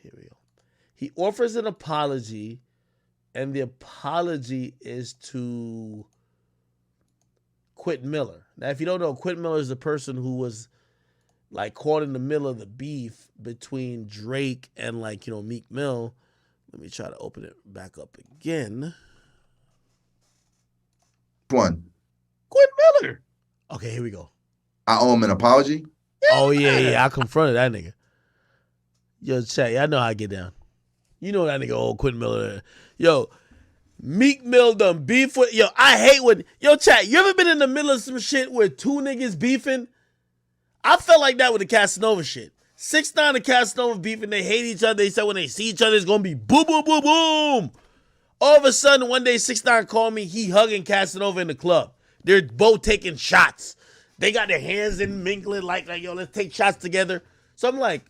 Here we go. He offers an apology, and the apology is to Quentin Miller. Now, if you don't know, Quentin Miller is the person who was like caught in the middle of the beef between Drake and Meek Mill. Let me try to open it back up again. One. Quentin Miller. Okay, here we go. I owe him an apology. Yeah. Oh yeah, I confronted that nigga. Yo, chat, y'all know how I get down. You know that nigga old Quentin Miller. Yo, Meek Mill done beef with. Yo, I hate when. Yo, chat, you ever been in the middle of some shit where two niggas beefing? I felt like that with the Casanova shit. 6ix9ine and Casanova beefing. They hate each other. They said when they see each other, it's gonna be boom, boom, boom, boom. All of a sudden, one day 6ix9ine called me. He hugging Casanova in the club. They're both taking shots. They got their hands in mingling like yo, let's take shots together. So I'm like,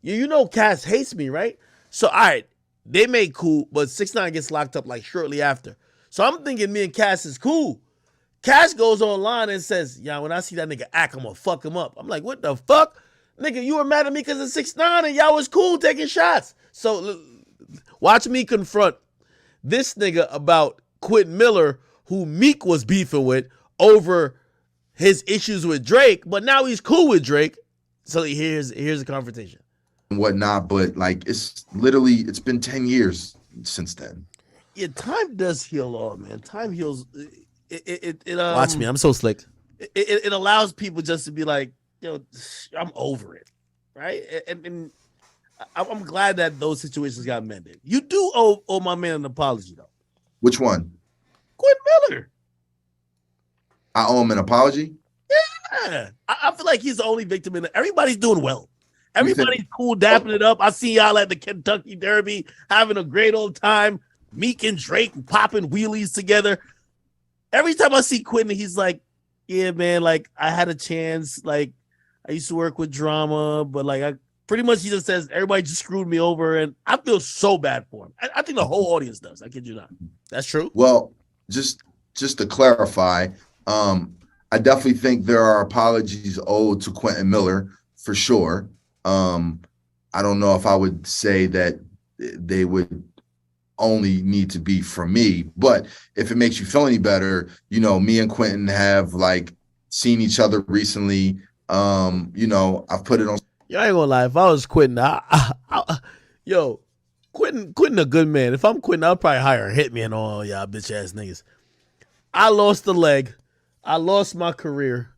you know Cass hates me, right? So, all right, they made cool, but 6ix9ine gets locked up like shortly after. So I'm thinking me and Cass is cool. Cass goes online and says, yeah, when I see that nigga act, I'm gonna fuck him up. I'm like, what the fuck? Nigga, you were mad at me because of 6ix9ine and y'all was cool taking shots. So watch me confront this nigga about Quentin Miller, who Meek was beefing with over his issues with Drake, but now he's cool with Drake. So here's a confrontation. And whatnot, but like it's been 10 years since then. Yeah, time does heal all, man. Time heals. Watch me, I'm so slick. It allows people just to be like, yo, I'm over it, right? And I'm glad that those situations got mended. You do owe my man an apology, though. Which one? Quentin Miller. I owe him an apology? Yeah. I feel like he's the only victim in it. Everybody's doing well. Everybody's cool, dapping it up. I see y'all at the Kentucky Derby having a great old time. Meek and Drake popping wheelies together. Every time I see Quentin, he's like, yeah, man, like, I had a chance. Like, I used to work with drama, but, like, I pretty much he just says, everybody just screwed me over, and I feel so bad for him. I think the whole audience does. I kid you not. That's true. Well, just to clarify, I definitely think there are apologies owed to Quentin Miller, for sure. I don't know if I would say that they would only need to be from me, but if it makes you feel any better, me and Quentin have like seen each other recently. I've put it on. Yo, I ain't gonna lie. If I was Quentin, Quentin a good man. If I'm Quentin, I'll probably hire a hitman on all y'all bitch ass niggas. I lost a leg. I lost my career.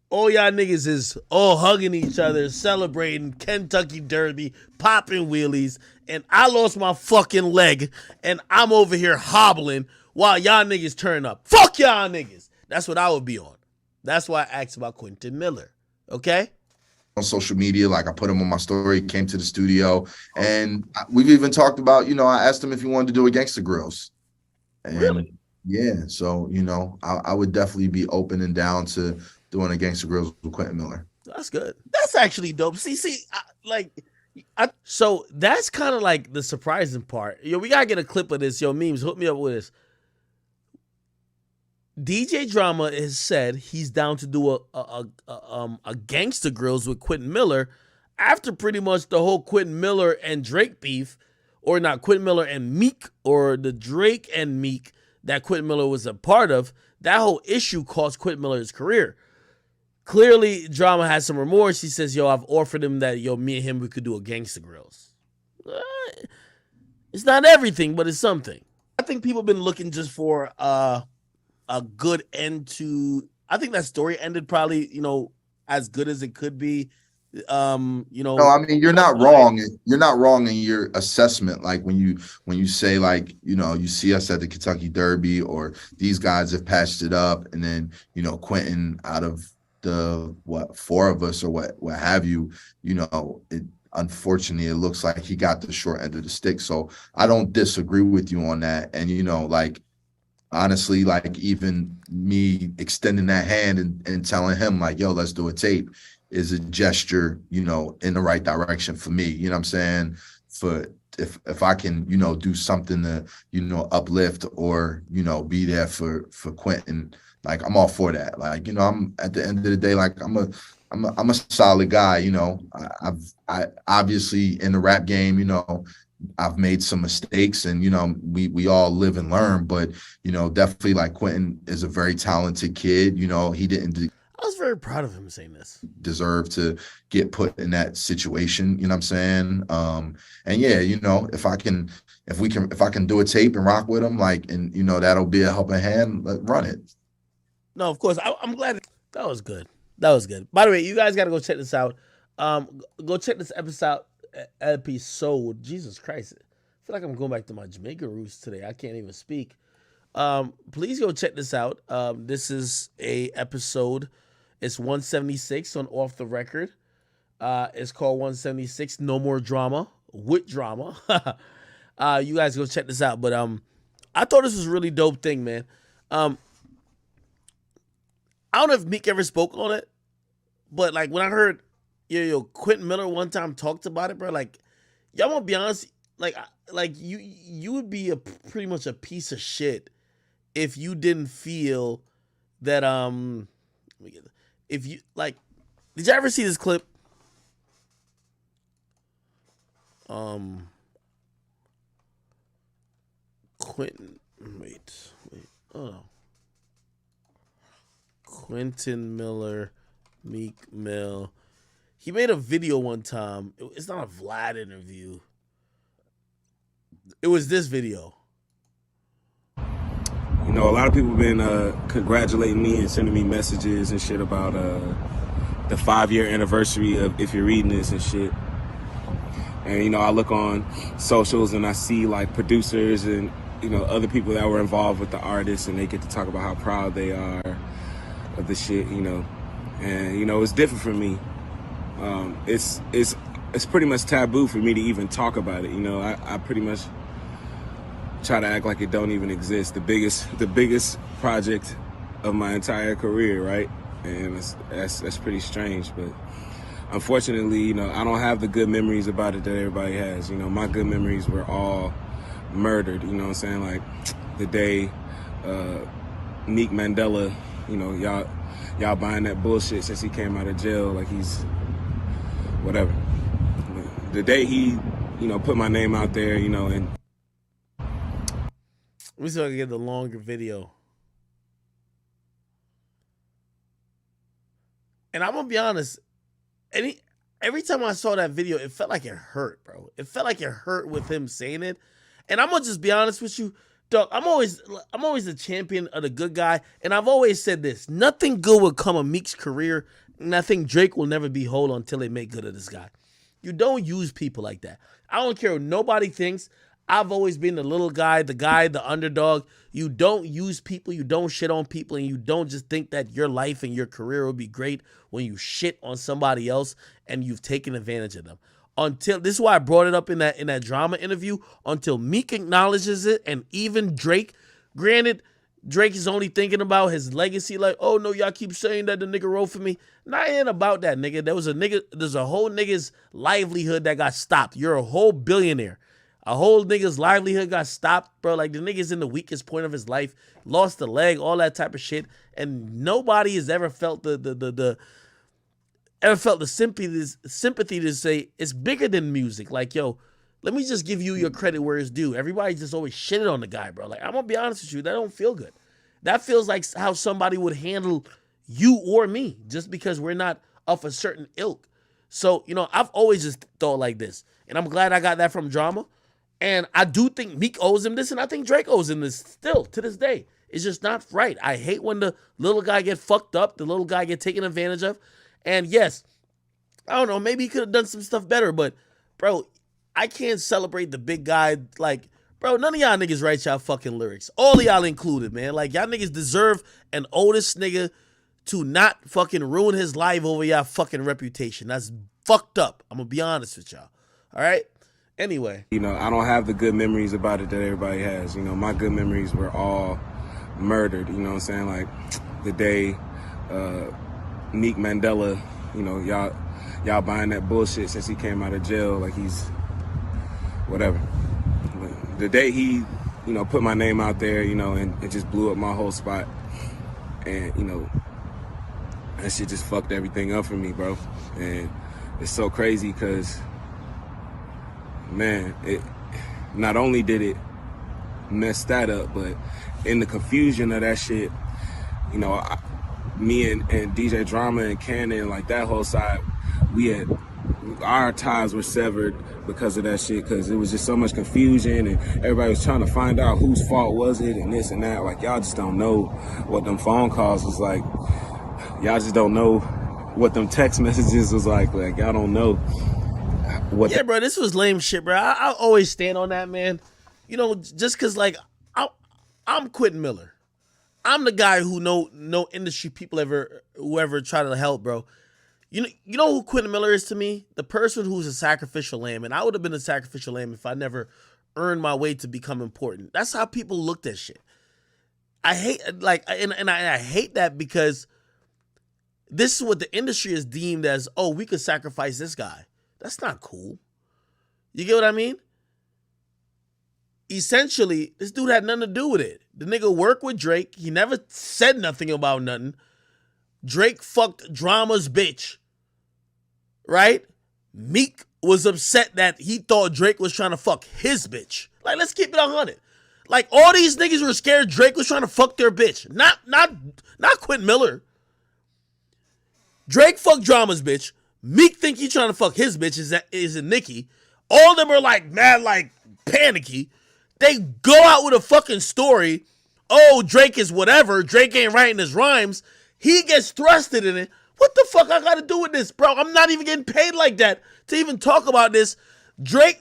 All y'all niggas is all hugging each other, celebrating Kentucky Derby, popping wheelies, and I lost my fucking leg, and I'm over here hobbling while y'all niggas turn up. Fuck y'all niggas. That's what I would be on. That's why I asked about Quentin Miller. Okay? On social media, like I put him on my story, came to the studio, and we've even talked about, I asked him if he wanted to do a Gangsta Grills. And really? Yeah, so, I would definitely be open and down to doing a Gangsta Grills with Quentin Miller. That's good. That's actually dope. So that's kind of like the surprising part. We gotta get a clip of this. Memes, hook me up with this. DJ Drama has said he's down to do a Gangsta Grills with Quentin Miller after pretty much the whole Quentin Miller and Drake beef, or not Quentin Miller and Meek, or the Drake and Meek that Quentin Miller was a part of. That whole issue cost Quentin Miller his career. Clearly, Drama has some remorse. He says, I've offered him that, me and him, we could do a Gangsta Grills. It's not everything, but it's something. I think people have been looking just for a good end to. I think that story ended probably, as good as it could be. No, I mean, you're not wrong. You're not wrong in your assessment. Like when you say like, you see us at the Kentucky Derby, or these guys have patched it up, and then, Quentin, out of the four of us or what have you, unfortunately it looks like he got the short end of the stick. So I don't disagree with you on that. And like honestly, like even me extending that hand and telling him like, yo, let's do a tape is a gesture, in the right direction for me. You know what I'm saying? For if I can, do something to, uplift or, be there for Quentin, like I'm all for that. Like, I'm at the end of the day, like I'm I'm a solid guy, you know. I obviously in the rap game, you know, I've made some mistakes, and you know, we all live and learn. But you know, definitely like Quentin is a very talented kid. You know, he didn't I was very proud of him saying this. deserve to get put in that situation. You know what I'm saying? And yeah, you know, if I can do a tape and rock with him, like, and you know, that'll be a helping hand. Run it. No, of course. I'm glad that was good. That was good. By the way, you guys got to go check this out. Go check this episode. Jesus Christ. I feel like I'm going back to my Jamaican roots today. I can't even speak. Please go check this out. This is a episode. It's 176 on Off the Record. It's called 176 No More Drama with Drama. You guys go check this out. But I thought this was a really dope thing, man. I don't know if Meek ever spoke on it, but like when I heard Quentin Miller one time talked about it, bro, like y'all gonna be honest, like you would be pretty much a piece of shit if you didn't feel that if you like, did you ever see this clip? Quentin, oh. Quentin Miller, Meek Mill. He made a video one time. It's not a Vlad interview. It was this video. You know, a lot of people have been congratulating me and sending me messages and shit about the 5-year anniversary of If You're Reading This and shit. And, you know, I look on socials and I see, like, producers and, you know, other people that were involved with the artists, and they get to talk about how proud they are of the shit, you know. And, you know, it's different for me. It's pretty much taboo for me to even talk about it, you know. I pretty much try to act like it don't even exist. The biggest project of my entire career, right? And that's pretty strange, but unfortunately, you know, I don't have the good memories about it that everybody has. You know, my good memories were all murdered, you know what I'm saying? Like the day Meek Mandela, you know, y'all buying that bullshit since he came out of jail, like he's whatever. The day he, you know, put my name out there, you know, and we still gotta get the longer video. And I'm gonna be honest, every time I saw that video, it felt like it hurt, bro. It felt like it hurt with him saying it. And I'm gonna just be honest with you, dog. I'm always the champion of the good guy, and I've always said this: nothing good will come of Meek's career, and I think Drake will never be whole until they make good of this guy. You don't use people like that. I don't care what nobody thinks. I've always been the little guy, the underdog. You don't use people, you don't shit on people, and you don't just think that your life and your career will be great when you shit on somebody else and you've taken advantage of them. Until this is why I brought it up in that drama interview. Until Meek acknowledges it, and even Drake, granted, Drake is only thinking about his legacy. Like, oh no, y'all keep saying that the nigga wrote for me. Not ain't about that, nigga. There's a whole nigga's livelihood that got stopped. You're a whole billionaire. A whole nigga's livelihood got stopped, bro. Like, the nigga's in the weakest point of his life, lost a leg, all that type of shit, and nobody has ever felt the sympathy to say it's bigger than music. Like, yo, let me just give you your credit where it's due. Everybody just always shitted on the guy, bro. Like, I'm gonna be honest with you, that don't feel good. That feels like how somebody would handle you or me, just because we're not of a certain ilk. So, you know, I've always just thought like this, and I'm glad I got that from Drama. And I do think Meek owes him this, and I think Drake owes him this still to this day. It's just not right. I hate when the little guy get fucked up, the little guy get taken advantage of. And yes, I don't know, maybe he could have done some stuff better, but bro, I can't celebrate the big guy. Like, bro, none of y'all niggas write y'all fucking lyrics. All of y'all included, man. Like, y'all niggas deserve an oldest nigga to not fucking ruin his life over y'all fucking reputation. That's fucked up. I'm gonna be honest with y'all. All right? Anyway. You know, I don't have the good memories about it that everybody has. You know, my good memories were all murdered. You know what I'm saying? Like the day Meek Mandela, you know, y'all buying that bullshit since he came out of jail, like he's whatever. The day he, you know, put my name out there, you know, and it just blew up my whole spot. And, you know, that shit just fucked everything up for me, bro. And it's so crazy because, man, it not only did it mess that up, but in the confusion of that shit, you know, me and DJ Drama and Cannon, like that whole side, our ties were severed because of that shit, because it was just so much confusion and everybody was trying to find out whose fault was it and this and that. Like, y'all just don't know what them phone calls was like. Y'all just don't know what them text messages was like. Like, y'all don't know what. Yeah, bro, this was lame shit, bro. I always stand on that, man. You know, just because, like, I'm Quentin Miller. I'm the guy who no industry people whoever try to help, bro. You know who Quentin Miller is to me? The person who's a sacrificial lamb. And I would have been a sacrificial lamb if I never earned my way to become important. That's how people looked at shit. I hate, like, and I hate that because this is what the industry is deemed as, oh, we could sacrifice this guy. That's not cool. You get what I mean? Essentially, this dude had nothing to do with it. The nigga worked with Drake. He never said nothing about nothing. Drake fucked Drama's bitch. Right? Meek was upset that he thought Drake was trying to fuck his bitch. Like, let's keep it 100. Like, all these niggas were scared Drake was trying to fuck their bitch. Not Quentin Miller. Drake fucked Drama's bitch. Meek think he trying to fuck his bitch is a Nicki. All of them are like mad, like panicky. They go out with a fucking story. Oh, Drake is whatever. Drake ain't writing his rhymes. He gets thrusted in it. What the fuck I got to do with this, bro? I'm not even getting paid like that to even talk about this.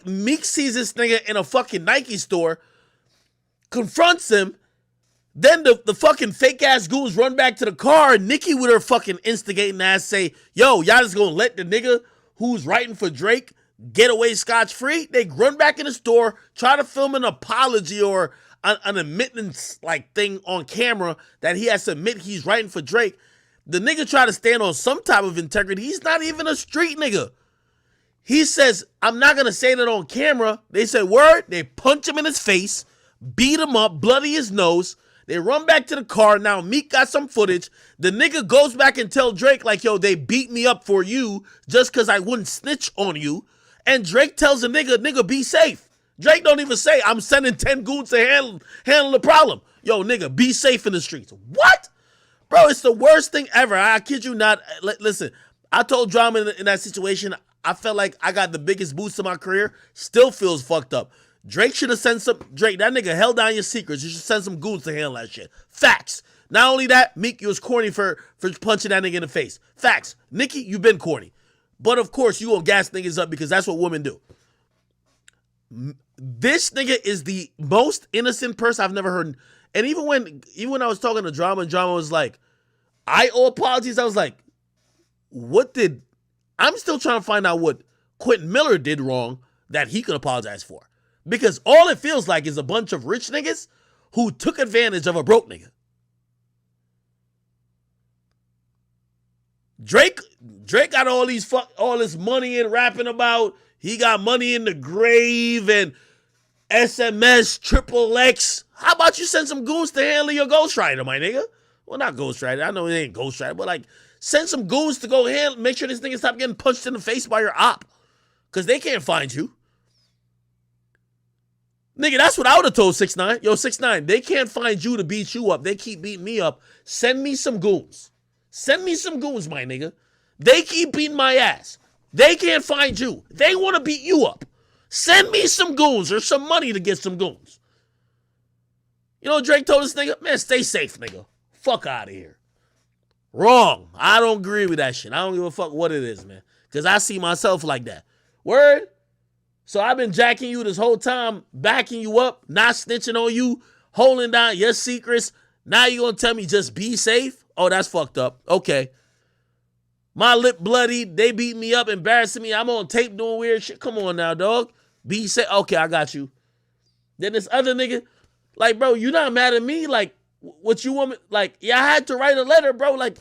Meek sees this nigga in a fucking Nike store, confronts him. Then the fucking fake ass goons run back to the car. And Nicki with her fucking instigating ass say, yo, y'all just gonna let the nigga who's writing for Drake get away scotch-free? They run back in the store, try to film an apology or an admittance like thing on camera that he has to admit he's writing for Drake. The nigga try to stand on some type of integrity. He's not even a street nigga. He says, I'm not gonna say that on camera. They said, word. They punch him in his face, beat him up, bloody his nose. They run back to the car. Now Meek got some footage. The nigga goes back and tell Drake, like, yo, they beat me up for you just because I wouldn't snitch on you. And Drake tells the nigga, be safe. Drake don't even say, I'm sending 10 goons to handle the problem. Yo, nigga, be safe in the streets. What? Bro, it's the worst thing ever. I kid you not. Listen, I told Drama in that situation, I felt like I got the biggest boost in my career. Still feels fucked up. Drake should have sent some. Drake, that nigga held down your secrets. You should send some goons to handle that shit. Facts. Not only that, Meek, you was corny for punching that nigga in the face. Facts. Nicki, you been corny. But of course, you gonna gas niggas up because that's what women do. This nigga is the most innocent person I've never heard. And even when I was talking to Drama, and Drama was like, I owe apologies. I was like, I'm still trying to find out what Quentin Miller did wrong that he could apologize for. Because all it feels like is a bunch of rich niggas who took advantage of a broke nigga. Drake got all this money in rapping about. He got money in the grave and SMS, Triple X. How about you send some goons to handle your ghostwriter, my nigga? Well, not ghostwriter. I know it ain't ghostwriter, but like send some goons to go handle, make sure this nigga stop getting punched in the face by your op. Because they can't find you. Nigga, that's what I would have told 6ix9ine. Yo, 6ix9ine, they can't find you to beat you up. They keep beating me up. Send me some goons. Send me some goons, my nigga. They keep beating my ass. They can't find you. They want to beat you up. Send me some goons or some money to get some goons. You know what Drake told this nigga? Man, stay safe, nigga. Fuck out of here. Wrong. I don't agree with that shit. I don't give a fuck what it is, man. Because I see myself like that. Word? So I've been jacking you this whole time, backing you up, not snitching on you, holding down your secrets. Now you going to tell me just be safe? Oh, that's fucked up. Okay. My lip bloody. They beat me up, embarrassing me. I'm on tape doing weird shit. Come on now, dog. Be safe. Okay, I got you. Then this other nigga, like, bro, you not mad at me? Like, what you want me? Like, yeah, I had to write a letter, bro. Like,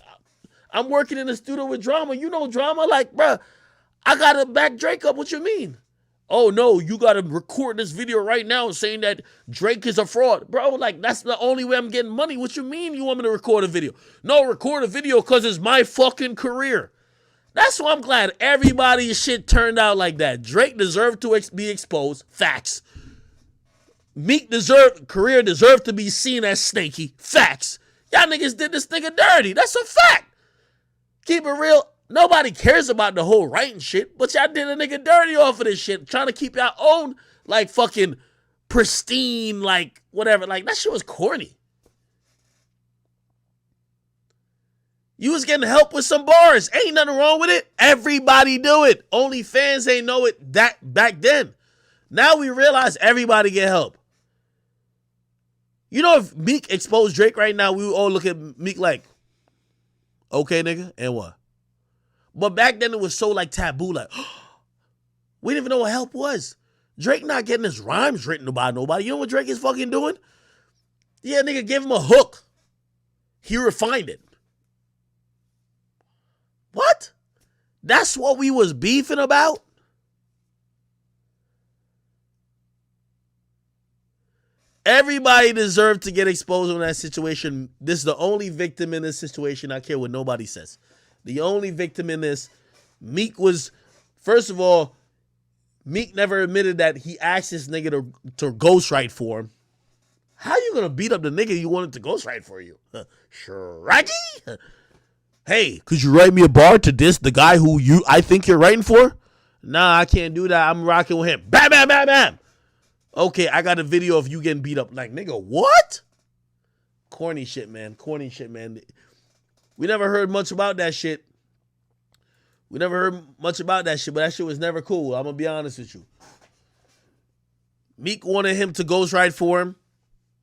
I'm working in the studio with Drama. You know Drama. Like, bro, I got to back Drake up. What you mean? oh no, you gotta record this video right now saying that Drake is a fraud. Bro, like, that's the only way I'm getting money. What you mean you want me to record a video? No, record a video because it's my fucking career. That's why I'm glad everybody's shit turned out like that. Drake deserved to be exposed. Facts. Meek career deserved to be seen as snaky. Facts. Y'all niggas did this nigga dirty. That's a fact. Keep it real. Nobody cares about the whole writing shit, but y'all did a nigga dirty off of this shit, trying to keep y'all own, like, fucking pristine, like, whatever. Like, that shit was corny. You was getting help with some bars. Ain't nothing wrong with it. Everybody do it. Only fans ain't know it that back then. Now we realize everybody get help. You know, if Meek exposed Drake right now, we would all look at Meek like, okay, nigga, and what? But back then it was so, like, taboo, like, we didn't even know what help was. Drake not getting his rhymes written by nobody. You know what Drake is fucking doing? Yeah, nigga, give him a hook. He refined it. What? That's what we was beefing about? Everybody deserved to get exposed on that situation. This is the only victim in this situation. I care what nobody says. The only victim in this, Meek was, first of all, Meek never admitted that he asked this nigga to ghostwrite for him. How you gonna beat up the nigga you wanted to ghostwrite for you? Shraggy? Hey, could you write me a bar to diss the guy who I think you're writing for? Nah, I can't do that. I'm rocking with him. Bam, bam, bam, bam. Okay, I got a video of you getting beat up. Like, nigga, what? Corny shit, man. Corny shit, man. We never heard much about that shit. But that shit was never cool. I'm going to be honest with you. Meek wanted him to ghostwrite for him.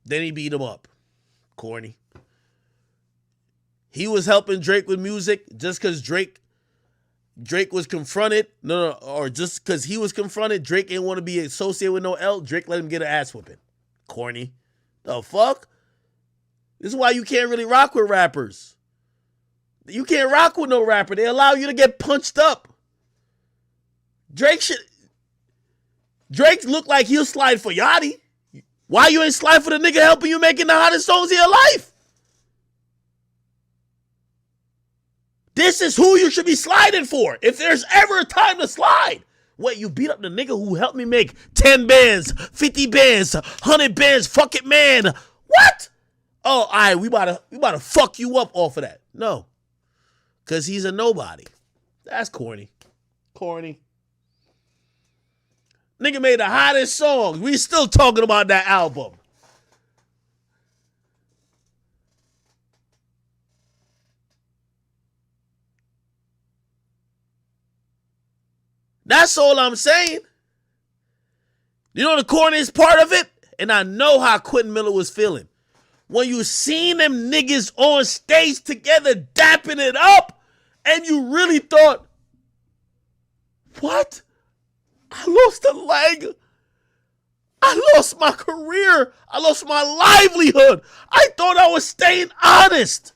Then he beat him up. Corny. He was helping Drake with music just because Drake was confronted. Or just because he was confronted, Drake didn't want to be associated with no L. Drake let him get an ass whooping. Corny. The fuck? This is why you can't really rock with rappers. You can't rock with no rapper. They allow you to get punched up. Drake look like he'll slide for Yachty. Why you ain't slide for the nigga helping you making the hottest songs of your life? This is who you should be sliding for. If there's ever a time to slide. What, you beat up the nigga who helped me make 10 bands, 50 bands, 100 bands, fuck it, man. What? Oh, all right, we about to fuck you up off of that. No. Because he's a nobody. That's corny. Corny. Nigga made the hottest songs. We still talking about that album. That's all I'm saying. You know the corniest part of it? And I know how Quentin Miller was feeling. When you seen them niggas on stage together dapping it up, and you really thought, what? I lost a leg. I lost my career. I lost my livelihood. I thought I was staying honest.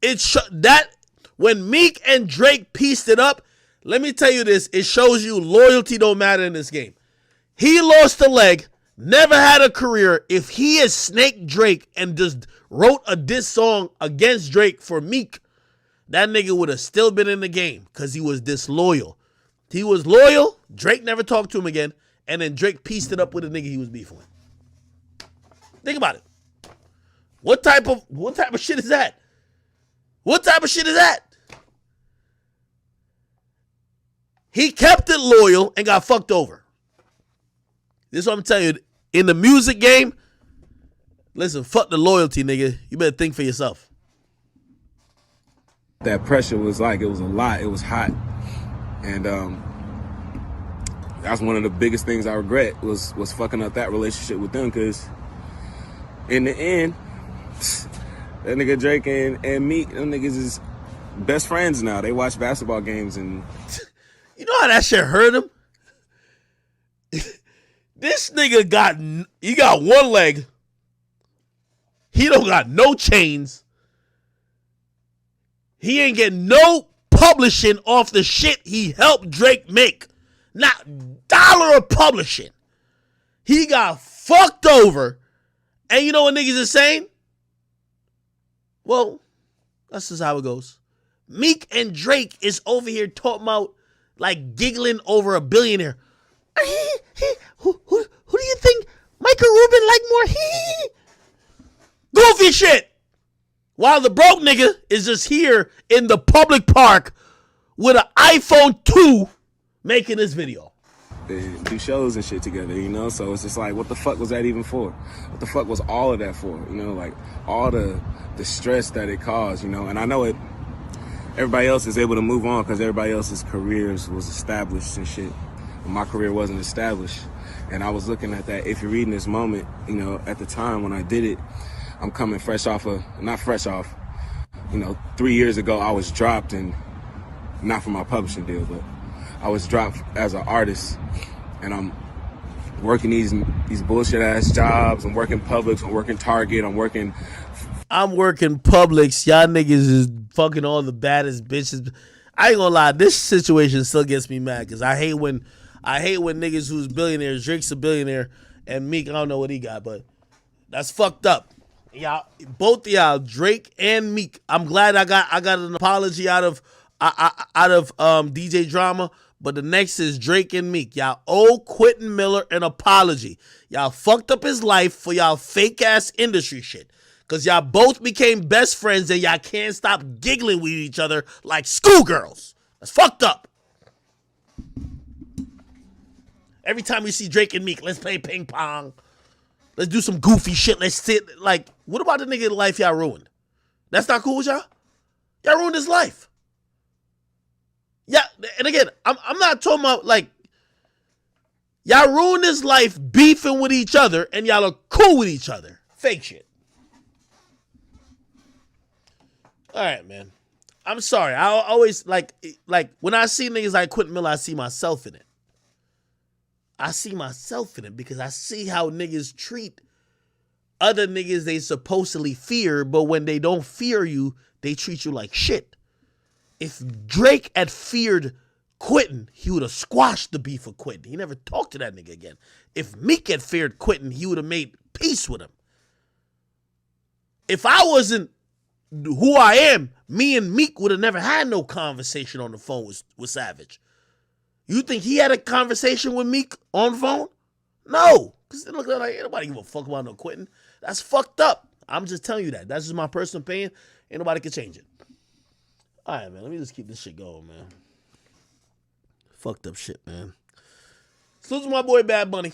That when Meek and Drake pieced it up, let me tell you this, it shows you loyalty don't matter in this game. He lost a leg, never had a career. If he had snaked Drake and just wrote a diss song against Drake for Meek, that nigga would have still been in the game because he was disloyal. He was loyal. Drake never talked to him again. And then Drake pieced it up with a nigga he was beefing with. Think about it. What type of shit is that? What type of shit is that? He kept it loyal and got fucked over. This is what I'm telling you. In the music game, listen, fuck the loyalty, nigga. You better think for yourself. That pressure was like, it was a lot. It was hot. And that's one of the biggest things I regret was fucking up that relationship with them, because in the end, that nigga Drake and Meek, them niggas is best friends now. They watch basketball games and... You know how that shit hurt him? This nigga got one leg. He don't got no chains. He ain't getting no publishing off the shit he helped Drake make. Not dollar of publishing. He got fucked over. And you know what niggas is saying? Well, that's just how it goes. Meek and Drake is over here talking about, like, giggling over a billionaire. Who do you think Michael Rubin like more? Goofy shit. While the broke nigga is just here in the public park with an iPhone 2 making this video. They do shows and shit together, you know? So it's just like, what the fuck was that even for? What the fuck was all of that for? You know, like, all the stress that it caused, you know? And I know everybody else is able to move on because everybody else's careers was established and shit. But my career wasn't established. And I was looking at that, if you're reading this moment, you know, at the time when I did it, I'm coming not fresh off, you know, 3 years ago I was dropped, and not for my publishing deal, but I was dropped as an artist, and I'm working these bullshit ass jobs. I'm working Publix, I'm working Target, I'm working Publix. Y'all niggas is fucking all the baddest bitches. I ain't gonna lie, this situation still gets me mad because I hate when niggas who's billionaires. Drake's a billionaire, and Meek, I don't know what he got, but that's fucked up. Y'all, both of y'all, Drake and Meek. I'm glad I got an apology out of DJ Drama. But the next is Drake and Meek. Y'all owe Quentin Miller an apology. Y'all fucked up his life for y'all fake ass industry shit. Cause y'all both became best friends and y'all can't stop giggling with each other like schoolgirls. That's fucked up. Every time we see Drake and Meek, let's play ping pong. Let's do some goofy shit. Let's sit. Like, what about the nigga life y'all ruined? That's not cool with y'all? Y'all ruined his life. Yeah, and again, I'm not talking about, like, y'all ruined his life beefing with each other and y'all are cool with each other. Fake shit. All right, man. I'm sorry. I always, like when I see niggas like Quentin Miller, I see myself in it. I see myself in it because I see how niggas treat other niggas they supposedly fear, but when they don't fear you, they treat you like shit. If Drake had feared Quentin, he would have squashed the beef with Quentin. He never talked to that nigga again. If Meek had feared Quentin, he would have made peace with him. If I wasn't who I am, me and Meek would have never had no conversation on the phone with Savage. You think he had a conversation with Meek on the phone? No. Because they look like, ain't nobody give a fuck about no Quentin. That's fucked up. I'm just telling you that. That's just my personal opinion. Ain't nobody can change it. All right, man. Let me just keep this shit going, man. Fucked up shit, man. Salute to my boy Bad Bunny.